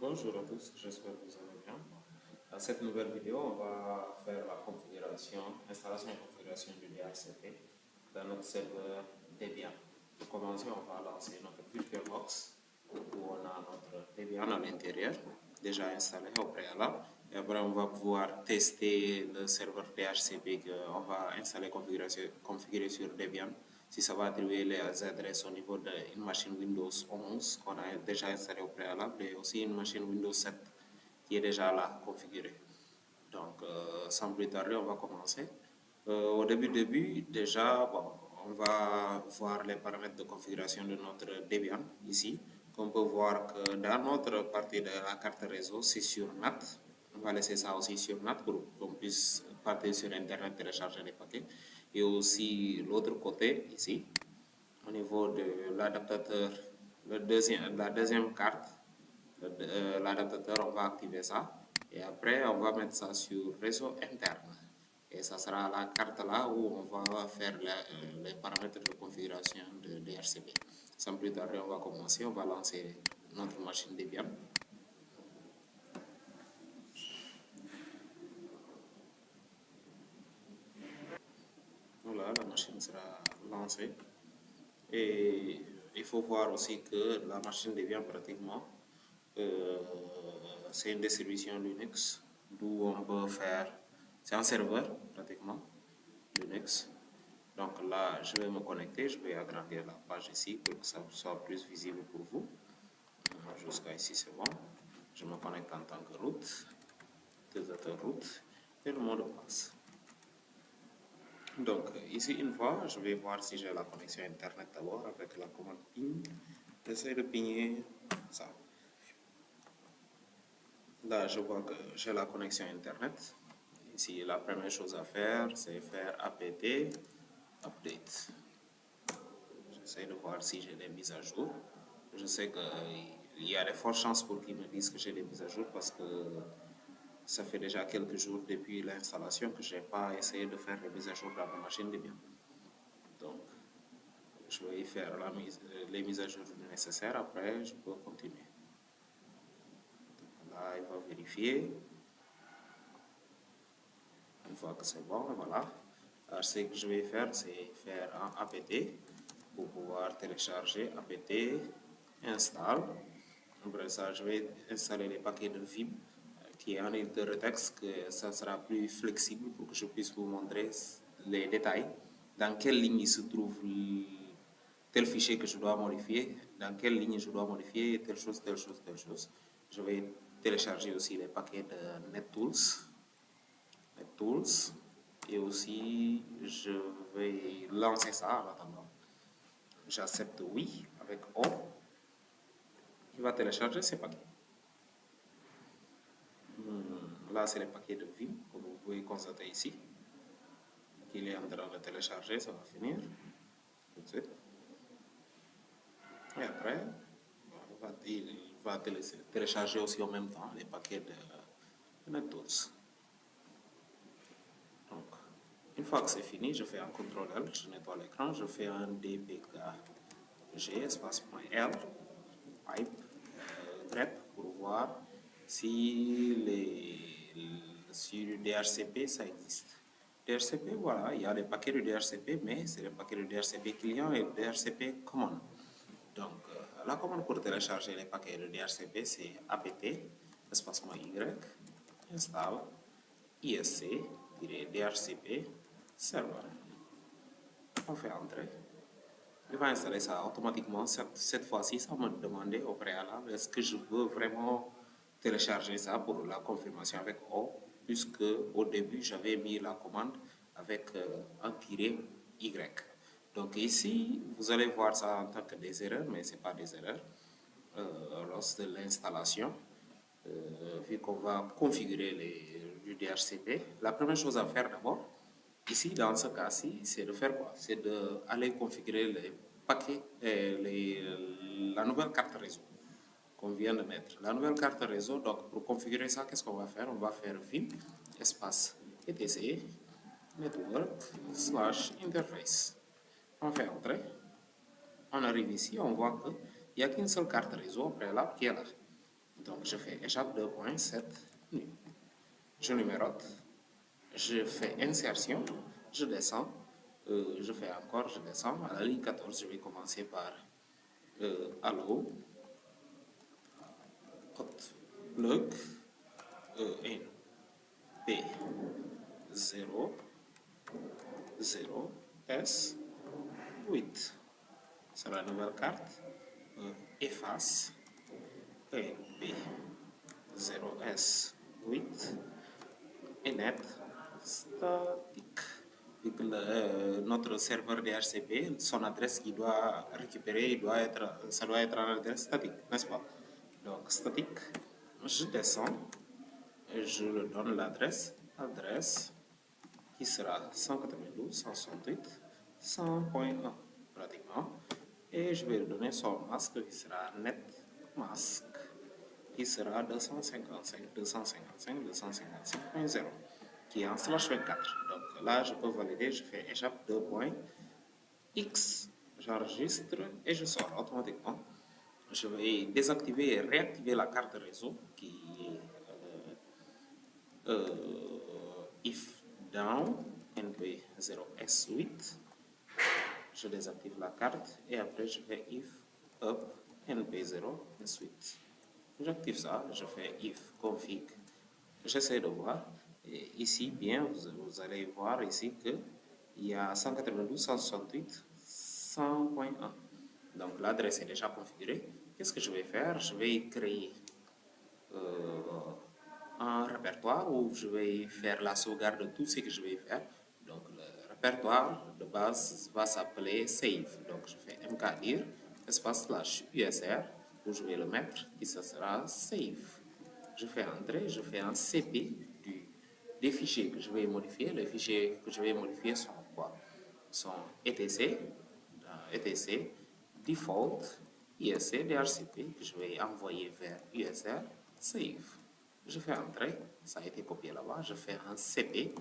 Bonjour à tous, j'espère que vous allez bien. Dans cette nouvelle vidéo, on va faire la configuration, installation et configuration du DHCP dans notre serveur Debian. Pour commencer, on va lancer notre VirtualBox où on a notre Debian à l'intérieur, déjà installé au préalable. Et après, on va pouvoir tester le serveur DHCP qu'on va installer configurer sur Debian. Si ça va attribuer les adresses au niveau d'une machine Windows 11 qu'on a déjà installée au préalable et aussi une machine Windows 7 qui est déjà là configurée. Donc, sans plus tarder, on va commencer. Au début, déjà, bon, on va voir les paramètres de configuration de notre Debian ici. On peut voir que dans notre partie de la carte réseau, c'est sur NAT. On va laisser ça aussi sur NAT pour qu'on puisse partir sur Internet télécharger les paquets. Et aussi l'autre côté ici, au niveau de l'adaptateur, la deuxième carte, l'adaptateur, on va activer ça. Et après, on va mettre ça sur réseau interne. Et ça sera la carte là où on va faire les paramètres de configuration de DHCP. Sans plus tarder, on va commencer. On va lancer notre machine Debian. Voilà, la machine sera lancée. Et il faut voir aussi que la machine Debian pratiquement, c'est une distribution Linux d'où on peut faire, c'est un serveur pratiquement Linux. Donc là, je vais me connecter, je vais agrandir la page ici pour que ça soit plus visible pour vous. Jusqu'à ici, c'est bon. Je me connecte en tant que root, utilisateur root et le mot de passe. Donc ici, une fois, je vais voir si j'ai la connexion Internet d'abord avec la commande ping. J'essaie de pinger ça. Là, je vois que j'ai la connexion Internet. Ici, la première chose à faire, c'est faire apt update. J'essaie de voir si j'ai des mises à jour. Je sais qu'il y a de fortes chances pour qu'ils me disent que j'ai des mises à jour parce que ça fait déjà quelques jours depuis l'installation que je n'ai pas essayé de faire les mises à jour dans ma machine Debian. Donc, je vais y faire les mises à jour nécessaires. Après, je peux continuer. Donc là, il va vérifier. Une fois que c'est bon, voilà. Alors, ce que je vais faire, c'est faire un apt pour pouvoir télécharger apt install. Après ça, je vais installer les paquets de Vim qui est un éditeur de texte que ça sera plus flexible pour que je puisse vous montrer les détails. Dans quelle ligne se trouve tel fichier que je dois modifier, dans quelle ligne je dois modifier telle chose, telle chose, telle chose. Je vais télécharger aussi les paquets de NetTools et aussi je vais lancer ça en attendant. J'accepte oui avec O. Il va télécharger ces paquets. Là, c'est les paquets de Vim que vous pouvez constater ici. Qu'il est en train de télécharger, ça va finir tout de suite. Et après, il va télécharger aussi en même temps les paquets de NetTools. Donc, une fois que c'est fini, je fais un CTRL L, je nettoie l'écran, je fais un dpkg espace.l pipe grep pour voir si sur le DHCP ça existe. DHCP, voilà, il y a les paquets de DHCP, mais c'est les paquets de DHCP client et DHCP commande. Donc, la commande pour télécharger les paquets de DHCP, c'est apt espacement y install isc-dhcp server. On fait entrer. Il va installer ça automatiquement. Cette fois-ci, ça m'a demandé au préalable est-ce que je veux vraiment télécharger ça pour la confirmation avec O, puisque au début, j'avais mis la commande avec un tiret Y. Donc ici, vous allez voir ça en tant que des erreurs, mais ce n'est pas des erreurs. Lors de l'installation, vu qu'on va configurer le DHCP, la première chose à faire d'abord, ici, dans ce cas-ci, c'est de faire quoi? C'est d'aller configurer les paquets, la nouvelle carte réseau qu'on vient de mettre. La nouvelle carte réseau, donc pour configurer ça, qu'est-ce qu'on va faire? On va faire vim espace etc network / interface. On fait entrer. On arrive ici, on voit qu'il n'y a qu'une seule carte réseau préalable qui est là. Donc, je fais échappe 2.7 nu. Je numérote, je fais insertion, je descends, je fais encore, je descends. À la ligne 14, je vais commencer par allo, hot, plug, N, P, 0, 0, S, 8. C'est la nouvelle carte. Efface, P, 0S, 8, et net, statique. Vu que notre serveur DHCP, son adresse qu'il doit récupérer, ça doit être en adresse statique, n'est-ce pas? Donc, statique, je descends, et je le donne l'adresse, adresse qui sera 192.168.100.1 pratiquement, et je vais lui donner son masque qui sera net masque, qui sera 255.255.255.0, qui est en /24. Donc là, je peux valider, je fais échappe 2.x, j'enregistre et je sors automatiquement. Je vais désactiver et réactiver la carte réseau qui est if down np0s8. Je désactive la carte et après je fais if up np0s8. J'active ça, je fais if config. J'essaie de voir. Et ici, bien, vous allez voir ici que il y a 192.168.100.1. Donc l'adresse est déjà configurée. Qu'est-ce que je vais faire? Je vais créer un répertoire où je vais faire la sauvegarde de tout ce que je vais faire. Donc le répertoire de base va s'appeler save. Donc je fais mkdir espace /usr où je vais le mettre et ça sera save. Je fais entrer, je fais un cp des fichiers que je vais modifier. Les fichiers que je vais modifier sont quoi? Sont etc, etc, default, isc, DHCP que je vais envoyer vers usr, save. Je fais entrer, ça a été copié là-bas, je fais un cp,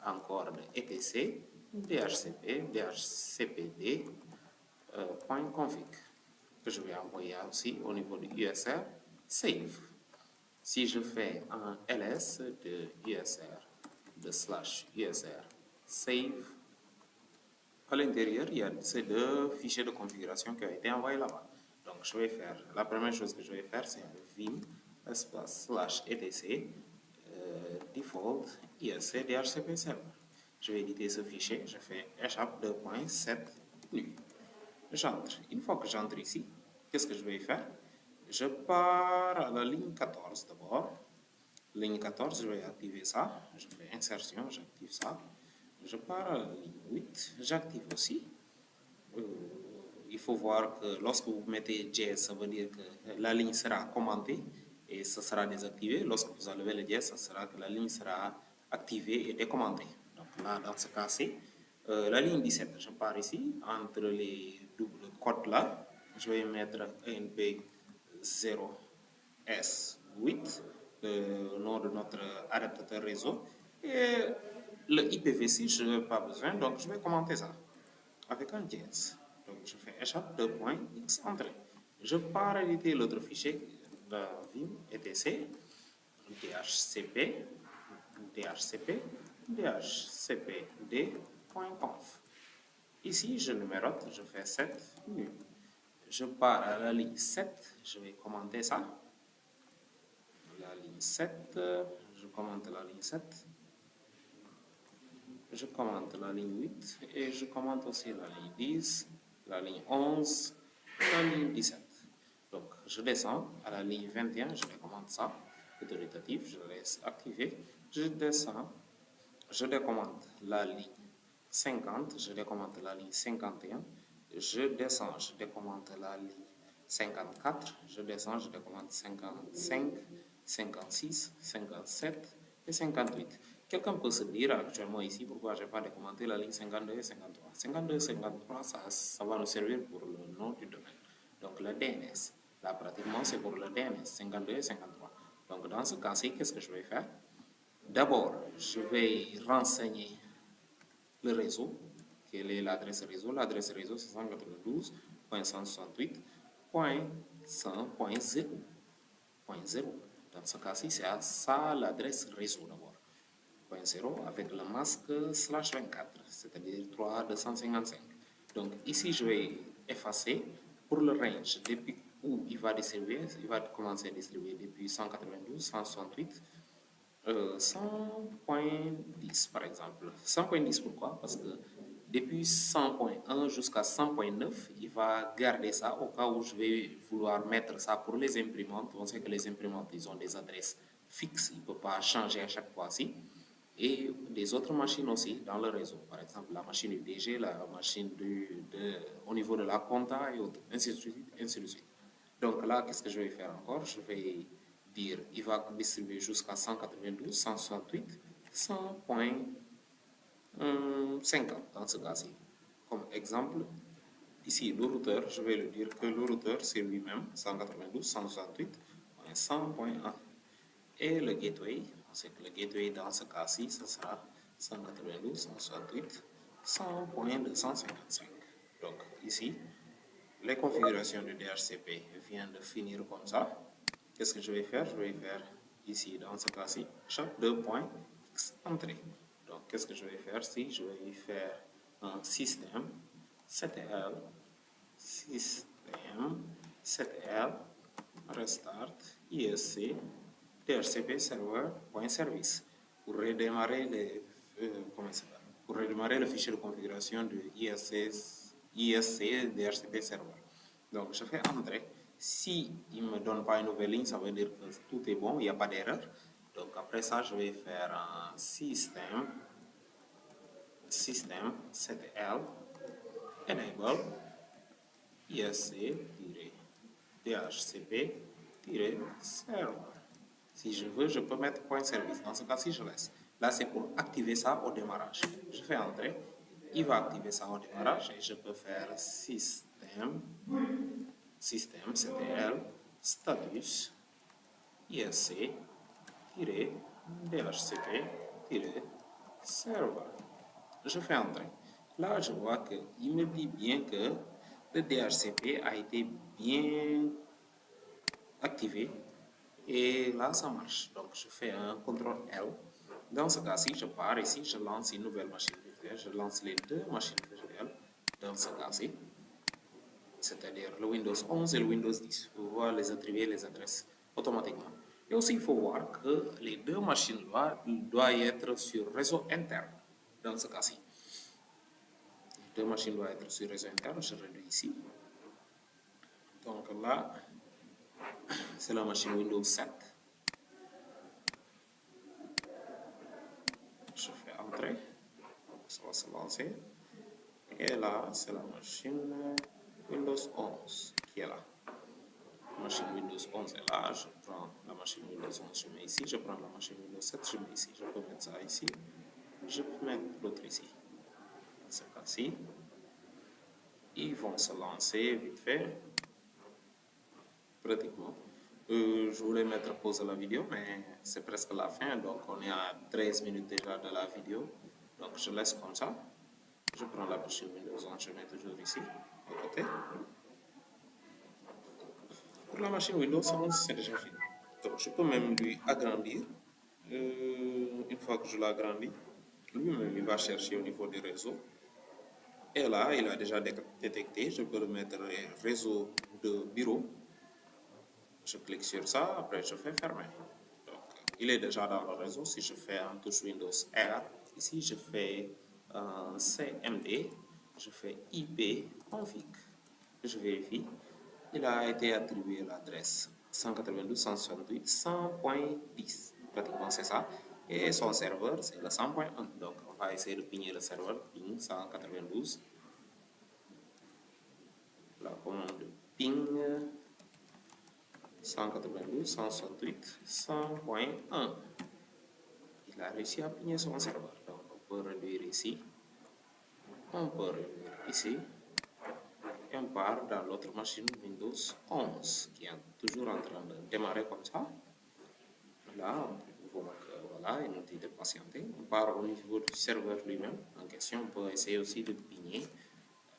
encore de etc, dhcp, dhcpd, .config, que je vais envoyer aussi au niveau de usr, save. Si je fais un ls de usr, de /usr, save, à l'intérieur, il y a ces deux fichiers de configuration qui ont été envoyés là-bas. Donc, je vais faire, la première chose que je vais faire, c'est vim espace /etc default isc dhcp server. Je vais éditer ce fichier, je fais échappe 2.7 nu. J'entre. Une fois que j'entre ici, qu'est-ce que je vais faire? Je pars à la ligne 14 d'abord. Ligne 14, je vais activer ça. Je fais insertion, j'active ça. Je pars à la ligne 8, j'active aussi. Il faut voir que lorsque vous mettez JS, ça veut dire que la ligne sera commentée et ça sera désactivé. Lorsque vous enlevez le JS, ça sera que la ligne sera activée et décommentée. Donc là, dans ce cas-ci, la ligne 17, je pars ici, entre les doubles codes là, je vais mettre NP0S8, le nom de notre adaptateur réseau, et le IPv6, je n'ai pas besoin, donc je vais commenter ça avec un JS. Donc je fais échappe 2.x entrée. Je pars éditer l'autre fichier de vim etc dhcp dhcpd.conf. Ici, je numérote, je fais 7 nu. Je pars à la ligne 7, je vais commenter ça. La ligne 7, je commente la ligne 7. Je commente la ligne 8 et je commente aussi la ligne 10, la ligne 11 et la ligne 17. Donc, je descends à la ligne 21, je recommande ça, autoritatif, je laisse activer. Je descends, je décommande la ligne 50, je décommande la ligne 51, je descends, je décommande la ligne 54, je descends, je décommande 55, 56, 57 et 58. Quelqu'un peut se dire actuellement ici pourquoi je n'ai pas décommenté la ligne 52 et 53. 52 et 53, ça va nous servir pour le nom du domaine. Donc le DNS, là pratiquement c'est pour le DNS, 52 et 53. Donc dans ce cas-ci, qu'est-ce que je vais faire? D'abord, je vais renseigner le réseau. Quelle est l'adresse réseau? L'adresse réseau, c'est 192.168.100.0. .0. Dans ce cas-ci, c'est à ça l'adresse réseau d'abord. .0 avec le masque /24, c'est-à-dire 3255. Donc ici, je vais effacer pour le range depuis où il va distribuer. Il va commencer à distribuer depuis 192, 168, 100.10 par exemple. 100.10 pourquoi? Parce que depuis 100.1 jusqu'à 100.9, il va garder ça au cas où je vais vouloir mettre ça pour les imprimantes. On sait que les imprimantes, ils ont des adresses fixes, il ne peut pas changer à chaque fois-ci. Et des autres machines aussi dans le réseau. Par exemple, la machine UDG, la machine au niveau de la compta et autres, ainsi de suite, ainsi de suite. Donc là, qu'est-ce que je vais faire encore? Je vais dire, il va distribuer jusqu'à 192, 168, 100.50 dans ce cas-ci. Comme exemple, ici, le routeur, je vais lui dire que le routeur, c'est lui-même 192, 168, 100.1. Et le gateway, on sait que le gateway dans ce cas-ci, ce sera 192, 168, 100.255. Donc ici, les configurations du DHCP viennent de finir comme ça. Qu'est-ce que je vais faire? Je vais faire ici, dans ce cas-ci, chaque 2 points X entrée. Donc, qu'est-ce que je vais faire? Si je vais faire un système, ctl, système, ctl, restart, isc, DHCP server.service pour redémarrer pour redémarrer le fichier de configuration de ISC DHCP server. Donc je fais entrer. Si il me donne pas une nouvelle ligne, ça veut dire que tout est bon, il n'y a pas d'erreur. Donc après ça, je vais faire un système ctl enable isc-dhcp-server. Si je veux, je peux mettre point service. Dans ce cas-ci, je laisse. Là, c'est pour activer ça au démarrage. Je fais entrer. Il va activer ça au démarrage et je peux faire système ctl status isc-dhcp-server. Je fais entrer. Là, je vois qu'il me dit bien que le DHCP a été bien activé. Et là, ça marche. Donc, je fais un CTRL L. Dans ce cas-ci, je pars ici, je lance une nouvelle machine virtuelle. Je lance les deux machines virtuelles dans ce cas-ci, c'est-à-dire le Windows 11 et le Windows 10. Vous voyez les attribuer les adresses automatiquement. Et aussi, il faut voir que les deux machines doivent être sur réseau interne. Dans ce cas-ci, les deux machines doivent être sur réseau interne. Je réduis ici. Donc là, c'est la machine Windows 7. Je fais entrer, ça va se lancer. Et là, c'est la machine Windows 11 qui est là. La machine Windows 11 est là. Je prends la machine Windows 11, je mets ici. Je prends la machine Windows 7, je mets ici. Je peux mettre ça ici. Je peux mettre l'autre ici. Dans ce cas-ci, ils vont se lancer vite fait. Pratiquement. Je voulais mettre pause à la vidéo, mais c'est presque la fin. Donc, on est à 13 minutes déjà de la vidéo. Donc, je laisse comme ça. Je prends la machine Windows 11, je mets toujours ici, à côté. Pour la machine Windows 11, c'est déjà fini. Donc, je peux même lui agrandir. Une fois que je l'agrandis, lui-même, il va chercher au niveau du réseau. Et là, il a déjà détecté. Je peux le mettre réseau de bureau. Je clique sur ça, après je fais fermer. Donc, il est déjà dans le réseau. Si je fais un touche Windows R, ici je fais CMD, je fais IP config. Je vérifie. Il a été attribué l'adresse 192.168.100.10. Pratiquement c'est ça. Et son serveur c'est le 100.1. Donc on va essayer de pigner le serveur ping 192. La commande ping 192, 168, 100.1. Il a réussi à pigner son serveur. Donc on peut réduire ici. On peut réduire ici. Et on part dans l'autre machine Windows 11 qui est toujours en train de démarrer comme ça. Là, on voit que voilà, il nous dit de patienter. On part au niveau du serveur lui-même en question. On peut essayer aussi de pigner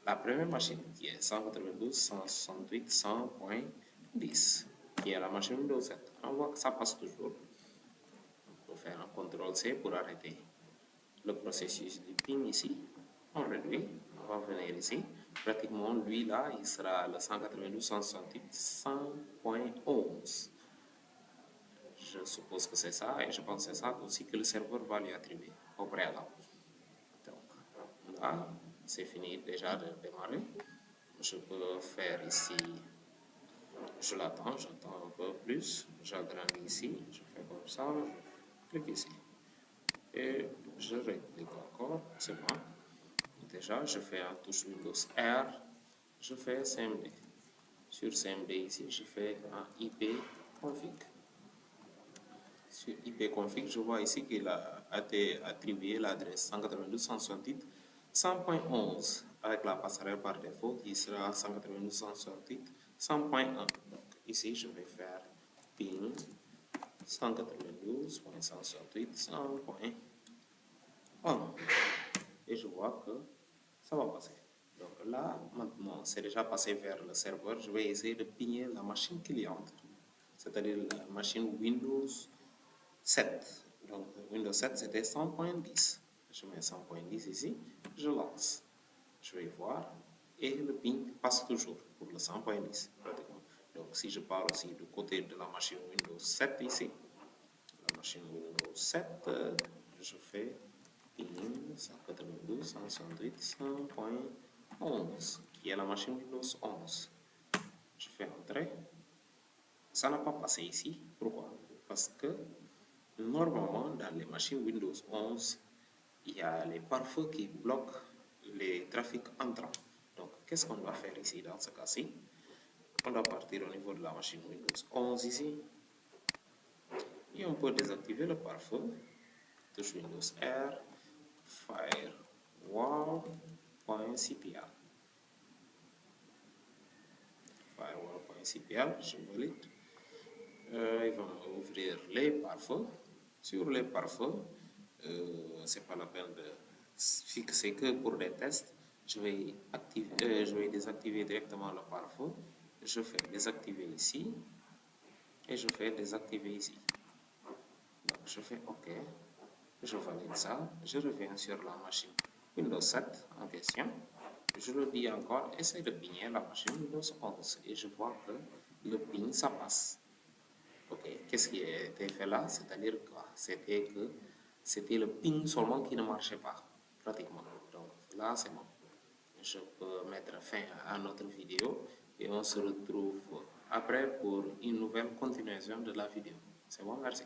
la première machine qui est 192, 168, 100.10. qui est la machine Windows 7. On voit que ça passe toujours. On peut faire un CTRL-C pour arrêter le processus du ping ici. On réduit, on va venir ici. Pratiquement, lui là, il sera le 192.168.100.11. Je suppose que c'est ça, et je pense que c'est ça aussi que le serveur va lui attribuer au préalable. Donc là, c'est fini déjà de démarrer. Je peux faire ici, je l'attends, j'attends un peu plus, j'agrandis ici, je fais comme ça, je clique ici. Et je reclique encore, c'est bon. Déjà, je fais un touche Windows R, je fais CMD. Sur CMD ici, je fais un IP config. Sur IP config, je vois ici qu'il a été attribué l'adresse 192.168.100.11 avec la passerelle par défaut qui sera 192.168.100.1. Donc ici, je vais faire ping 192.168.100.1 et je vois que ça va passer. Donc là, maintenant, c'est déjà passé vers le serveur. Je vais essayer de pigner la machine cliente, c'est-à-dire la machine Windows 7. Donc Windows 7, c'était 100.10. Je mets 100.10 ici, je lance. Je vais voir et le ping passe toujours pour le 100.10 pratiquement. Donc si je pars aussi du côté de la machine Windows 7 ici, la machine Windows 7, je fais ping 192.168.100.11 qui est la machine Windows 11. Je fais entrer. Ça n'a pas passé ici. Pourquoi? Parce que normalement, dans les machines Windows 11, il y a les pare-feux qui bloquent les trafics entrants. Donc, qu'est-ce qu'on doit faire ici dans ce cas-ci? On doit partir au niveau de la machine Windows 11 ici. Et on peut désactiver le pare-feu. Touche Windows R, firewall.cpl. Firewall.cpl, je valide. Il va ouvrir les pare-feux. Sur les pare-feux, c'est pas la peine de fixer que pour des tests. Je vais désactiver directement le pare-feu. Je fais désactiver ici et je fais désactiver ici. Donc je fais OK. Je valide ça. Je reviens sur la machine Windows 7 en question. Je le dis encore, essaye de pigner la machine Windows 11 et je vois que le ping ça passe. Ok, qu'est-ce qui a été fait là? C'est-à-dire quoi? C'était le ping seulement qui ne marchait pas, pratiquement. Donc là, c'est bon. Je peux mettre fin à notre vidéo et on se retrouve après pour une nouvelle continuation de la vidéo. C'est bon, merci.